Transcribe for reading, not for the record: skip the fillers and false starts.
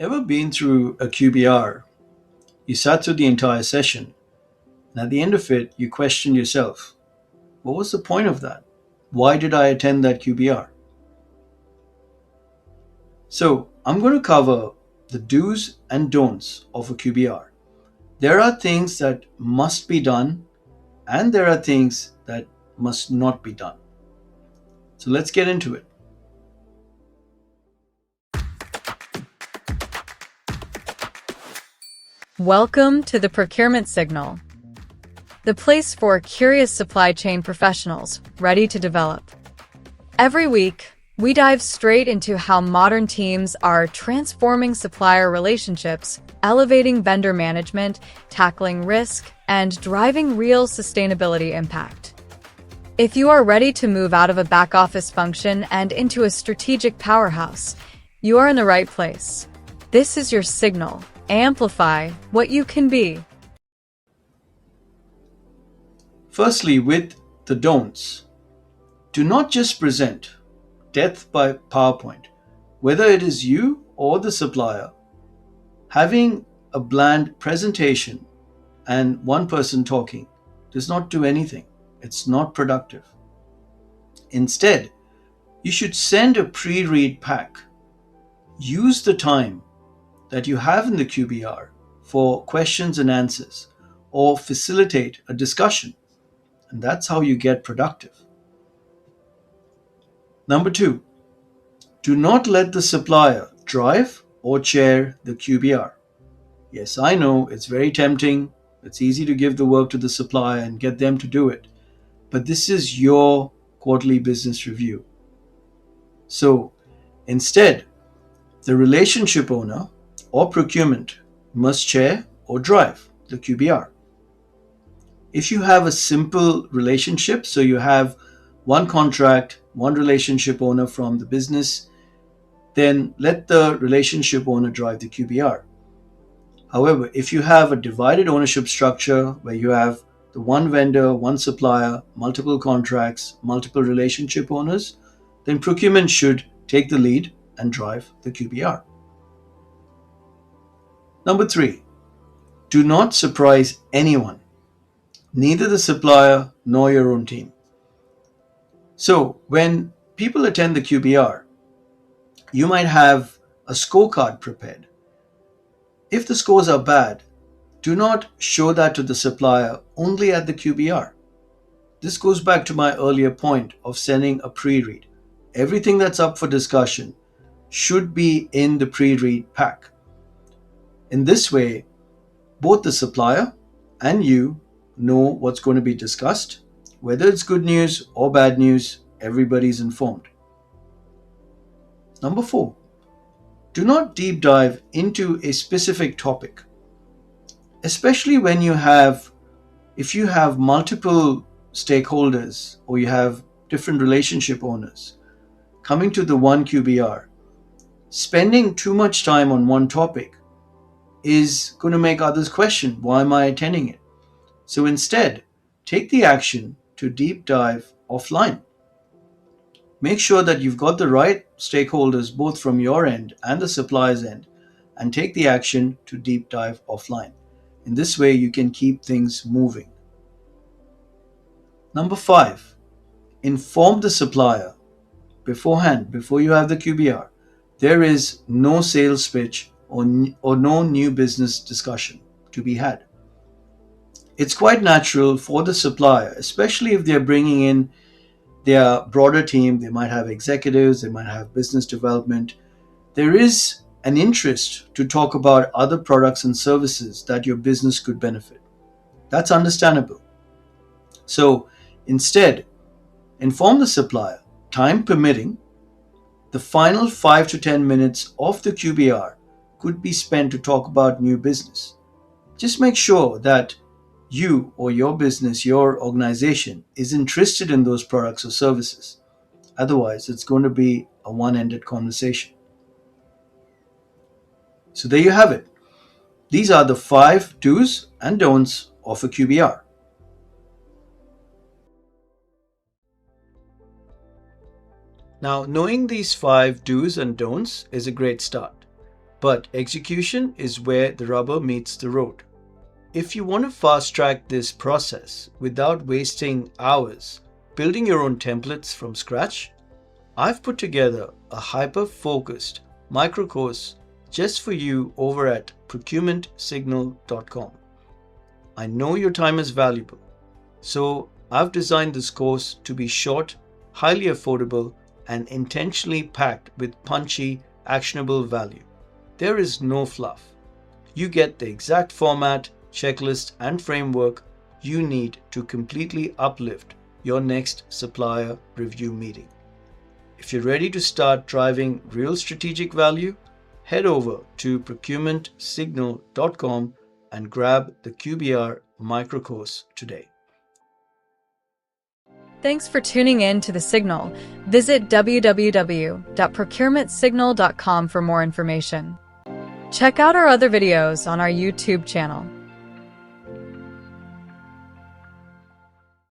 Ever been through a QBR? You sat through the entire session, and at the end of it, you questioned yourself. What was the point of that? Why did I attend that QBR? So, I'm going to cover the do's and don'ts of a QBR. There are things that must be done, and there are things that must not be done. So, let's get into it. Welcome to the Procurement Signal, the place for curious supply chain professionals ready to develop. Every week, we dive straight into how modern teams are transforming supplier relationships, elevating vendor management, tackling risk, and driving real sustainability impact. If you are ready to move out of a back office function and into a strategic powerhouse, you are in the right place. This is your signal. Amplify what you can be. Firstly, with the don'ts, do not just present death by PowerPoint. Whether it is you or the supplier, having a bland presentation and one person talking does not do anything. It's not productive. Instead, you should send a pre-read pack. Use the time that you have in the QBR for questions and answers or facilitate a discussion. And that's how you get productive. Number two, do not let the supplier drive or chair the QBR. Yes, I know it's very tempting. It's easy to give the work to the supplier and get them to do it. But this is your quarterly business review. So instead, the relationship owner or procurement must chair or drive the QBR. If you have a simple relationship, so you have one contract, one relationship owner from the business, then let the relationship owner drive the QBR. However, if you have a divided ownership structure where you have the one vendor, one supplier, multiple contracts, multiple relationship owners, then procurement should take the lead and drive the QBR. Number three, do not surprise anyone, neither the supplier nor your own team. So, when people attend the QBR, you might have a scorecard prepared. If the scores are bad, do not show that to the supplier only at the QBR. This goes back to my earlier point of sending a pre-read. Everything that's up for discussion should be in the pre-read pack. In this way, both the supplier and you know what's going to be discussed. Whether it's good news or bad news, everybody's informed. Number four, do not deep dive into a specific topic, especially if you have multiple stakeholders or you have different relationship owners coming to the one QBR. Spending too much time on one topic is going to make others question, why am I attending it? So instead, take the action to deep dive offline. Make sure that you've got the right stakeholders both from your end and the supplier's end, and take the action to deep dive offline. In this way, you can keep things moving. Number five, inform the supplier beforehand, before you have the QBR. There is no sales pitch or no new business discussion to be had. It's quite natural for the supplier, especially if they're bringing in their broader team. They might have executives, they might have business development. There is an interest to talk about other products and services that your business could benefit. That's understandable. So instead, inform the supplier, time permitting, the final 5 to 10 minutes of the QBR could be spent to talk about new business. Just make sure that you or your business, your organization is interested in those products or services. Otherwise, it's going to be a one-ended conversation. So there you have it. These are the 5 do's and don'ts of a QBR. Now, knowing these 5 do's and don'ts is a great start. But execution is where the rubber meets the road. If you want to fast track this process without wasting hours building your own templates from scratch, I've put together a hyper-focused micro course just for you over at procurementsignal.com. I know your time is valuable, so I've designed this course to be short, highly affordable, and intentionally packed with punchy, actionable value. There is no fluff. You get the exact format, checklist, and framework you need to completely uplift your next supplier review meeting. If you're ready to start driving real strategic value, head over to procurementsignal.com and grab the QBR micro course today. Thanks for tuning in to The Signal. Visit www.procurementsignal.com for more information. Check out our other videos on our YouTube channel.